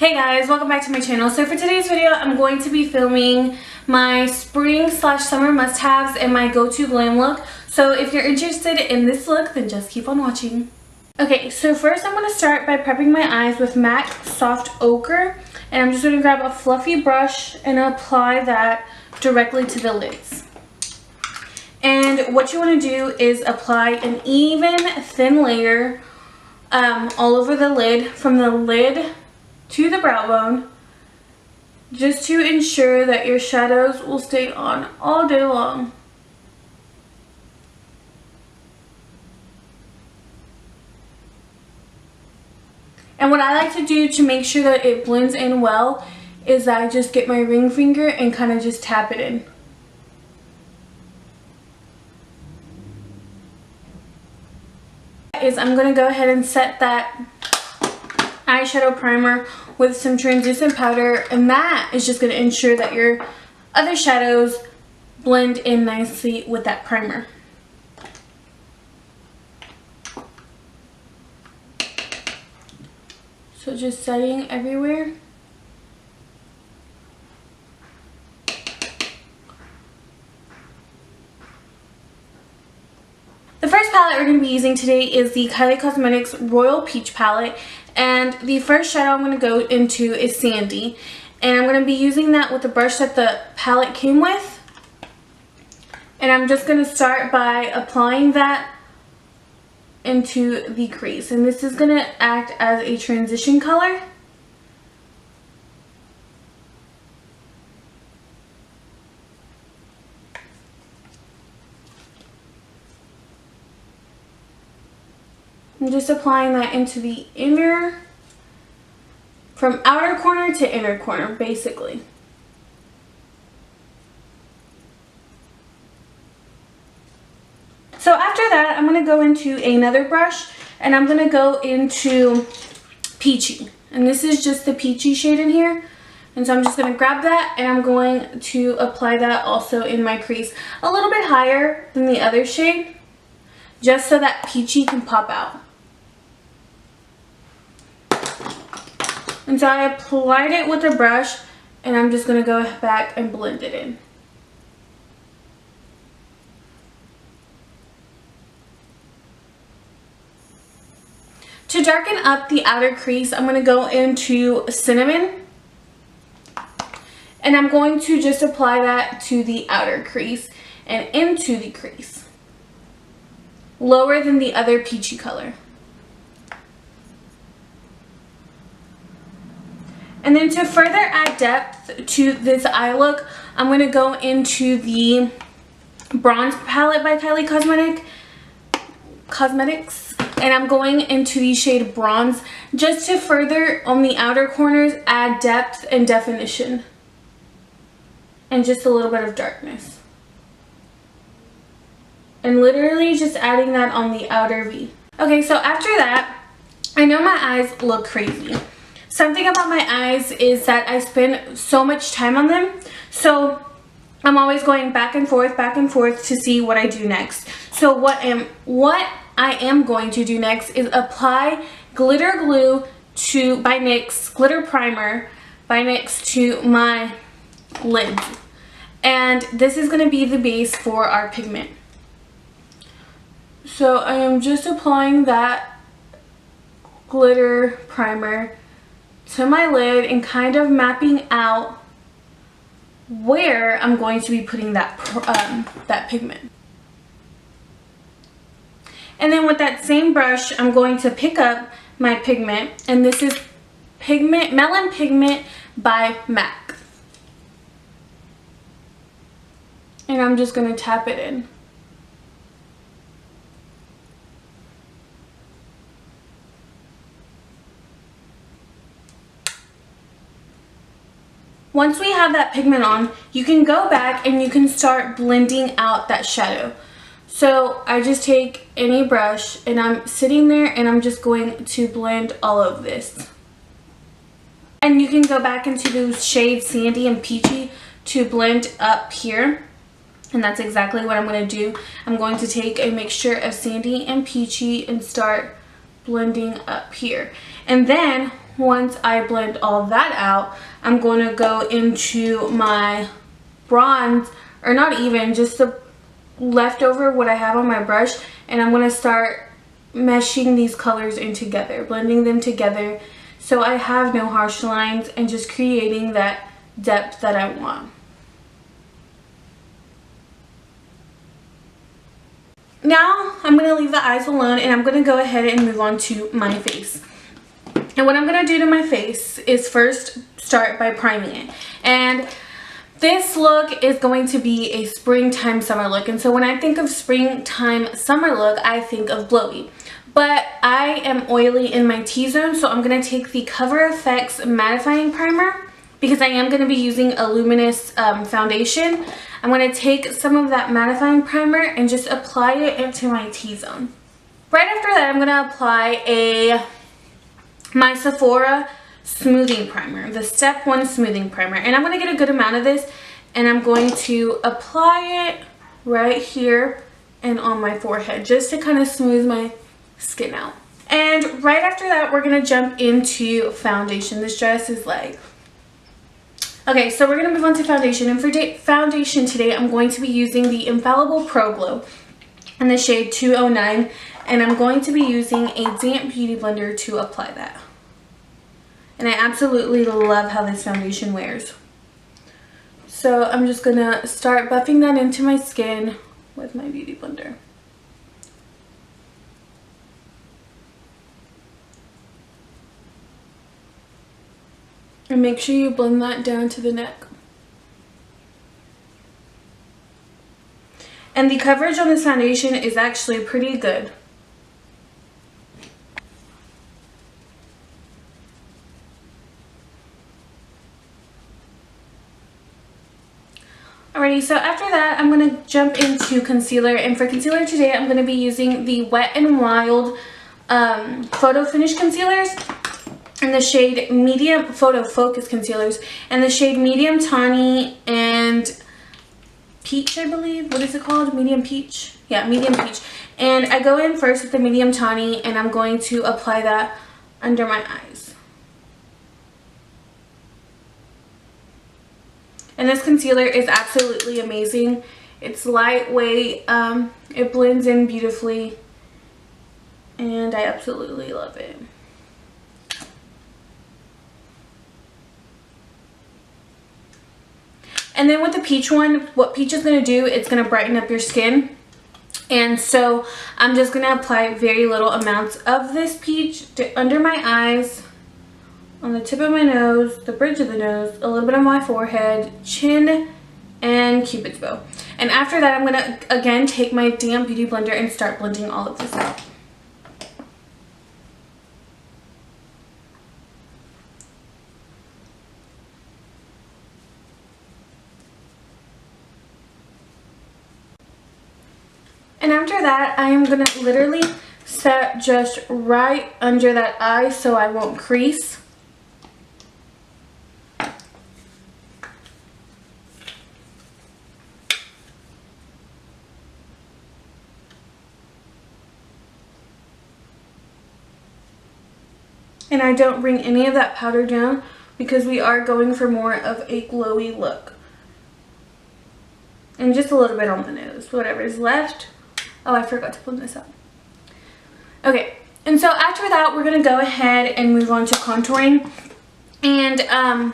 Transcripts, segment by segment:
Hey guys, welcome back to my channel. So for today's video, I'm going to be filming my spring/summer must-haves and my go-to glam look. So if you're interested in this look, then just keep on watching. Okay, so first I'm going to start by prepping my eyes with MAC Soft Ochre. And I'm just going to grab a fluffy brush and apply that directly to the lids. And what you want to do is apply an even thin layer all over the lid, from the lid to the brow bone, just to ensure that your shadows will stay on all day long. And what I like to do to make sure that it blends in well is I just get my ring finger and kind of just tap it in. I'm going to go ahead and set that eyeshadow primer with some translucent powder, and that is just going to ensure that your other shadows blend in nicely with that primer. So just setting everywhere. The first palette we're going to be using today is the Kylie Cosmetics Royal Peach palette, and the first shadow I'm going to go into is Sandy, and I'm going to be using that with the brush that the palette came with. And I'm just going to start by applying that into the crease, and this is going to act as a transition color. I'm just applying that into the inner, from outer corner to inner corner, basically. So after that, I'm going to go into another brush, and I'm going to go into Peachy. And this is just the Peachy shade in here. And so I'm just going to grab that, and I'm going to apply that also in my crease a little bit higher than the other shade, just so that Peachy can pop out. And so I applied it with a brush, and I'm just going to go back and blend it in. To darken up the outer crease, I'm going to go into Cinnamon, and I'm going to just apply that to the outer crease and into the crease, lower than the other peachy color. And then to further add depth to this eye look, I'm going to go into the Bronze palette by Kylie Cosmetics. And I'm going into the shade Bronze, just to further, on the outer corners, add depth and definition. And just a little bit of darkness. And literally just adding that on the outer V. Okay, so after that, I know my eyes look crazy. Something about my eyes is that I spend so much time on them, so I'm always going back and forth to see what I do next. So what I am going to do next is apply glitter glue by NYX, glitter primer by NYX to my lids. And this is going to be the base for our pigment. So I am just applying that glitter primer to my lid and kind of mapping out where I'm going to be putting that pigment. And then with that same brush, I'm going to pick up my pigment, and this is Melon Pigment by MAC. And I'm just going to tap it in. Once we have that pigment on, you can go back and you can start blending out that shadow. So I just take any brush, and I'm sitting there, and I'm just going to blend all of this. And you can go back into those shades Sandy and Peachy to blend up here. And that's exactly what I'm going to do. I'm going to take a mixture of Sandy and Peachy and start blending up here. And then once I blend all that out, I'm going to go into my bronze, or not even, just the leftover what I have on my brush, and I'm going to start meshing these colors in together, blending them together so I have no harsh lines and just creating that depth that I want. Now I'm going to leave the eyes alone and I'm going to go ahead and move on to my face. And what I'm going to do to my face is first start by priming it. And this look is going to be a springtime summer look. And so when I think of springtime summer look, I think of glowy. But I am oily in my T-zone, so I'm going to take the Cover FX mattifying primer because I am going to be using a luminous foundation. I'm going to take some of that mattifying primer and just apply it into my T-zone. Right after that, I'm going to apply my Sephora smoothing primer, the Step 1 smoothing primer. And I'm going to get a good amount of this, and I'm going to apply it right here and on my forehead just to kind of smooth my skin out. And right after that, we're going to jump into foundation. This dress is like... Okay, so we're going to move on to foundation. And for foundation today, I'm going to be using the Infallible Pro Glow in the shade 209. And I'm going to be using a damp beauty blender to apply that. And I absolutely love how this foundation wears. So I'm just going to start buffing that into my skin with my beauty blender. And make sure you blend that down to the neck. And the coverage on this foundation is actually pretty good. Alrighty, so after that, I'm going to jump into concealer. And for concealer today, I'm going to be using the Wet n Wild Photo Finish Concealers in the shade Medium, Photo Focus Concealers, and the shade Medium Tawny and Peach, I believe. What is it called? Medium Peach? Yeah, Medium Peach. And I go in first with the Medium Tawny, and I'm going to apply that under my eyes. And this concealer is absolutely amazing. It's lightweight, it blends in beautifully, and I absolutely love it. And then with the Peach one, what Peach is going to do, it's going to brighten up your skin. And so I'm just going to apply very little amounts of this Peach under my eyes, on the tip of my nose, the bridge of the nose, a little bit on my forehead, chin, and Cupid's bow. And after that, I'm going to, again, take my damp beauty blender and start blending all of this out. And after that, I am going to literally set just right under that eye so I won't crease. And I don't bring any of that powder down because we are going for more of a glowy look. And just a little bit on the nose, whatever is left. Oh, I forgot to blend this out. Okay, and so after that, we're going to go ahead and move on to contouring. And I'm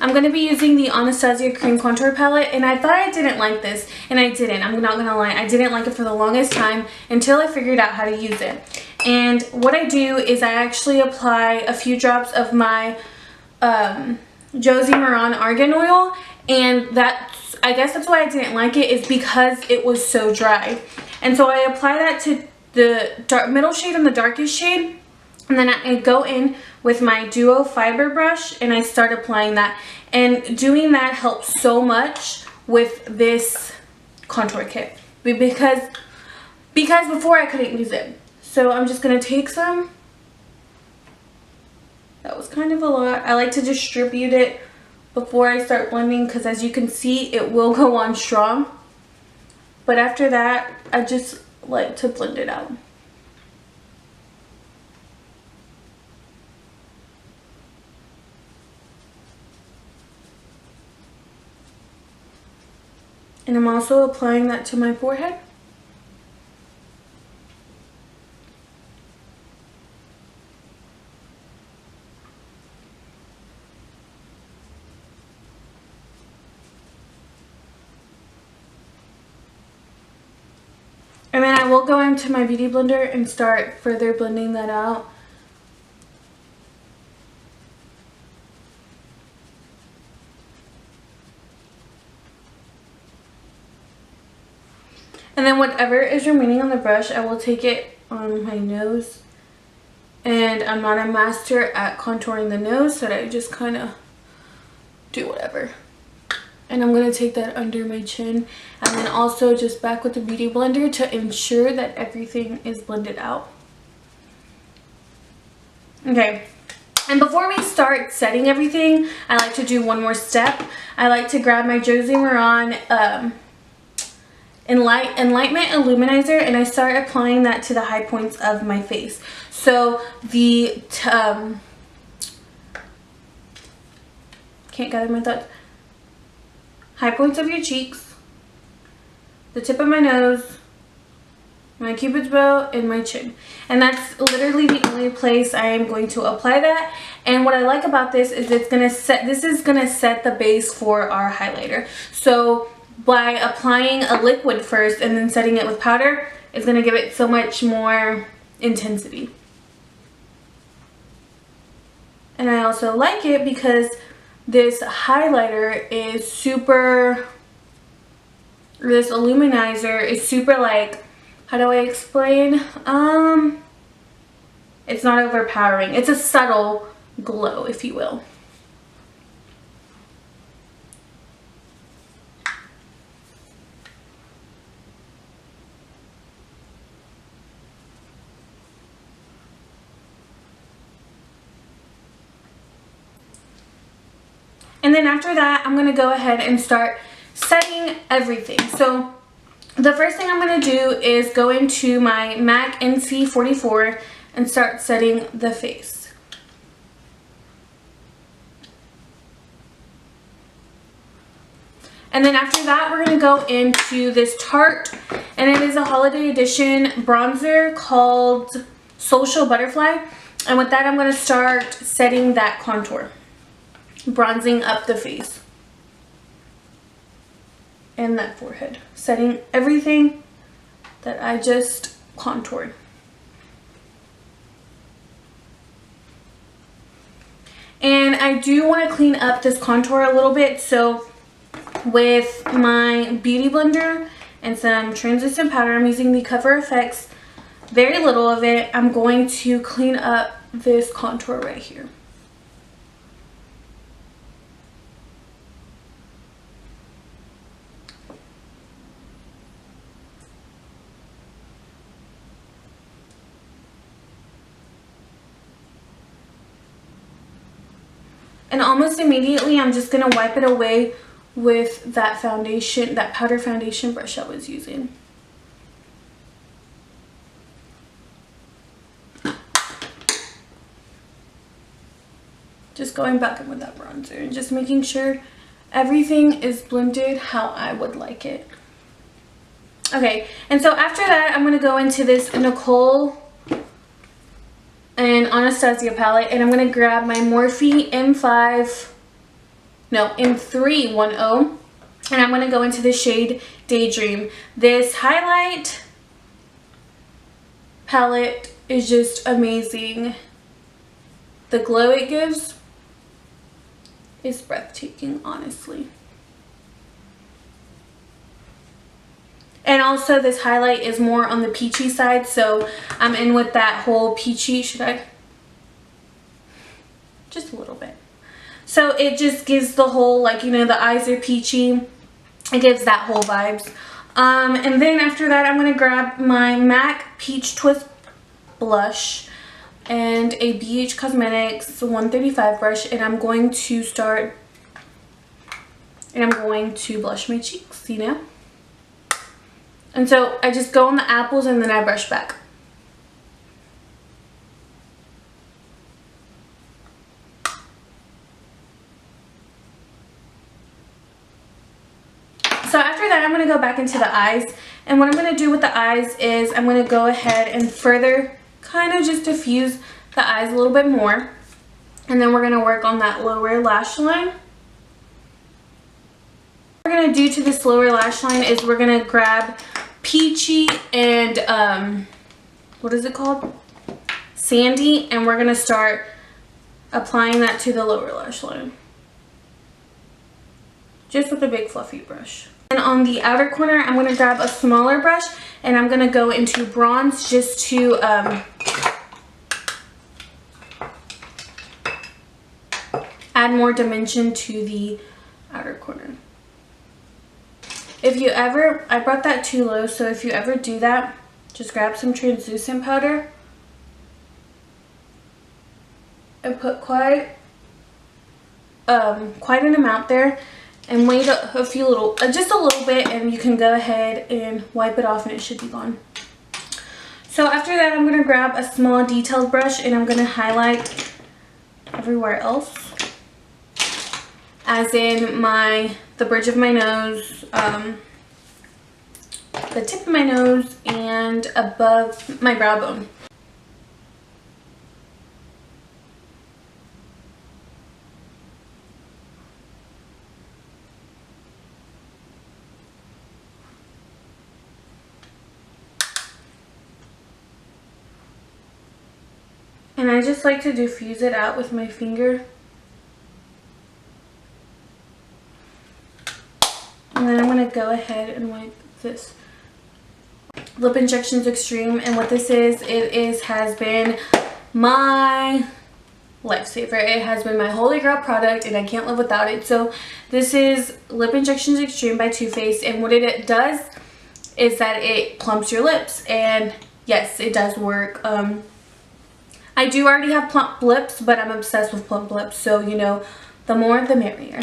going to be using the Anastasia Cream Contour palette. And I thought I didn't like this, and I didn't. I'm not going to lie. I didn't like it for the longest time until I figured out how to use it. And what I do is I actually apply a few drops of my Josie Maran Argan Oil. And that's, I guess that's why I didn't like it, is because it was so dry. And so I apply that to the middle shade and the darkest shade. And then I go in with my Duo Fiber Brush and I start applying that. And doing that helps so much with this contour kit. Because before I couldn't use it. So I'm just going to take some. That was kind of a lot. I like to distribute it before I start blending because, as you can see, it will go on strong. But after that, I just like to blend it out. And I'm also applying that to my forehead. And then I will go into my beauty blender and start further blending that out. And then whatever is remaining on the brush, I will take it on my nose. And I'm not a master at contouring the nose, so I just kind of do whatever. And I'm going to take that under my chin. And then also just back with the beauty blender to ensure that everything is blended out. Okay. And before we start setting everything, I like to do one more step. I like to grab my Josie Maran Enlightenment Illuminizer, and I start applying that to the high points of my face. So the can't gather my thoughts. High points of your cheeks, the tip of my nose, my cupid's bow, and my chin. And that's literally the only place I am going to apply that. And what I like about this is this is gonna set the base for our highlighter. So by applying a liquid first and then setting it with powder, it's gonna give it so much more intensity. And I also like it because this highlighter is super, this illuminizer is super, like, how do I explain? It's not overpowering. It's a subtle glow, if you will. And then after that, I'm going to go ahead and start setting everything. So the first thing I'm going to do is go into my MAC NC44 and start setting the face. And then after that, we're going to go into this Tarte, and it is a holiday edition bronzer called Social Butterfly. And with that, I'm going to start setting that contour, bronzing up the face and that forehead, setting everything that I just contoured. And I do want to clean up this contour a little bit, so with my beauty blender and some translucent powder, I'm using the Cover FX, very little of it. I'm going to clean up this contour right here. And almost immediately, I'm just going to wipe it away with that foundation, that powder foundation brush I was using. Just going back in with that bronzer and just making sure everything is blended how I would like it. Okay, and so after that, I'm going to go into this Nicole and Anastasia palette, and I'm going to grab my Morphe M310, and I'm going to go into the shade Daydream. This highlight palette is just amazing. The glow it gives is breathtaking, honestly. And also this highlight is more on the peachy side, so I'm in with that whole peachy. Should I? Just a little bit. So it just gives the whole, like, you know, the eyes are peachy. It gives that whole vibes. And then after that, I'm going to grab my MAC Peach Twist blush and a BH Cosmetics 135 brush, and I'm going to start, and I'm going to blush my cheeks, you know? And so I just go on the apples and then I brush back. So So after that, I'm going to go back into the eyes. And what I'm going to do with the eyes is I'm going to go ahead and further kind of just diffuse the eyes a little bit more. And then we're going to work on that lower lash line. What we're going to do to this lower lash line is we're going to grab Peachy and what is it called? Sandy, and we're going to start applying that to the lower lash line. Just with a big fluffy brush. And on the outer corner, I'm going to grab a smaller brush and I'm going to go into bronze just to add more dimension to the outer corner. If you ever, I brought that too low, so if you ever do that, just grab some translucent powder and put quite an amount there. And wait a few little, just a little bit, and you can go ahead and wipe it off and it should be gone. So after that, I'm going to grab a small detailed brush and I'm going to highlight everywhere else. As in the bridge of my nose, the tip of my nose, and above my brow bone. And I just like to diffuse it out with my finger. And then I'm going to go ahead and wipe this. Lip Injections Extreme, and what this is, has been my lifesaver. It has been my holy grail product and I can't live without it. So this is Lip Injections Extreme by Too Faced, and what it does is that it plumps your lips, and yes, it does work. I do already have plump lips, but I'm obsessed with plump lips, so you know, the more the merrier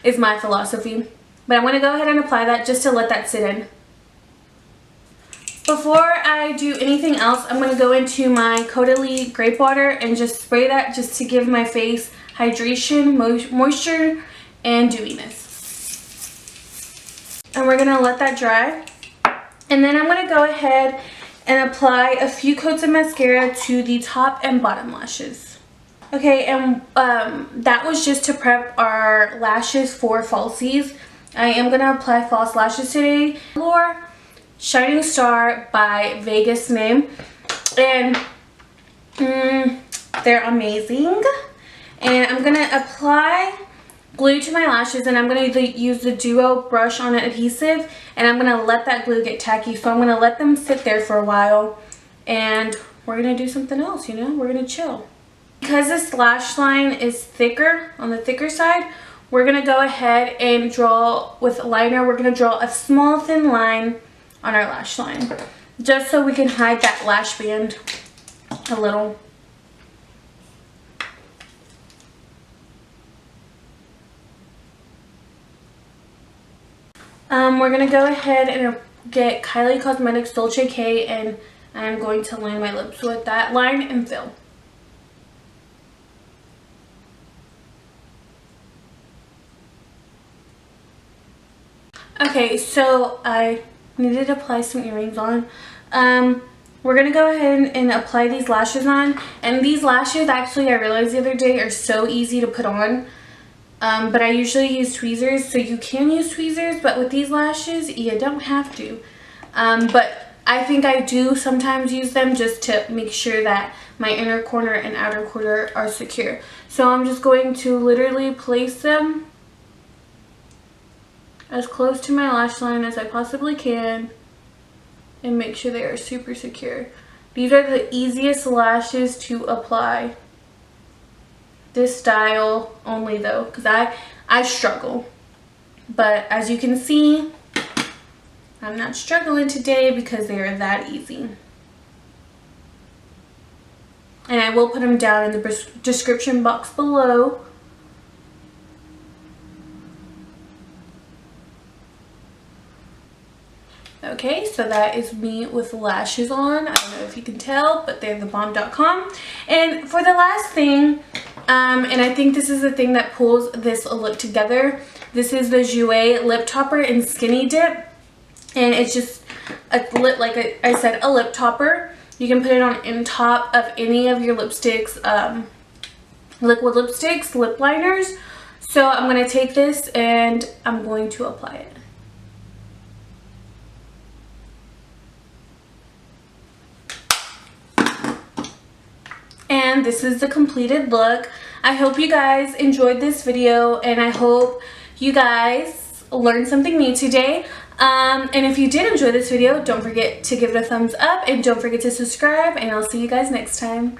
is my philosophy. But I'm going to go ahead and apply that just to let that sit in. Before I do anything else, I'm going to go into my Caudalie grape water and just spray that just to give my face hydration, moisture, and dewiness. And we're going to let that dry. And then I'm going to go ahead and apply a few coats of mascara to the top and bottom lashes. Okay, and that was just to prep our lashes for falsies. I am going to apply false lashes today. Eylure Shining Star by Vegas Name, and they're amazing. And I'm going to apply glue to my lashes, and I'm going to use the Duo brush on adhesive, and I'm going to let that glue get tacky. So I'm going to let them sit there for a while, and we're going to do something else, you know, we're going to chill. Because this lash line is thicker, on the thicker side, we're going to go ahead and draw with a liner. We're going to draw a small thin line on our lash line, just so we can hide that lash band a little. We're going to go ahead and get Kylie Cosmetics Dolce K, and I'm going to line my lips with that line and fill. Okay, so I needed to apply some earrings on. We're going to go ahead and apply these lashes on. And these lashes, actually, I realized the other day, are so easy to put on. But I usually use tweezers, so you can use tweezers, but with these lashes, you don't have to. But I think I do sometimes use them just to make sure that my inner corner and outer corner are secure. So I'm just going to literally place them as close to my lash line as I possibly can and make sure they are super secure. These are the easiest lashes to apply. This style only though, because I struggle. But as you can see, I'm not struggling today because they are that easy. And I will put them down in the description box below. Okay, so that is me with lashes on. I don't know if you can tell, but they're thebomb.com. And for the last thing, And I think this is the thing that pulls this look together. This is the Jouer Lip Topper in Skinny Dip. And it's just a lip, like I said, a lip topper. You can put it on top of any of your lipsticks, liquid lipsticks, lip liners. So I'm going to take this and I'm going to apply it. And this is the completed look. I hope you guys enjoyed this video, and I hope you guys learned something new today. And if you did enjoy this video, don't forget to give it a thumbs up and don't forget to subscribe, and I'll see you guys next time.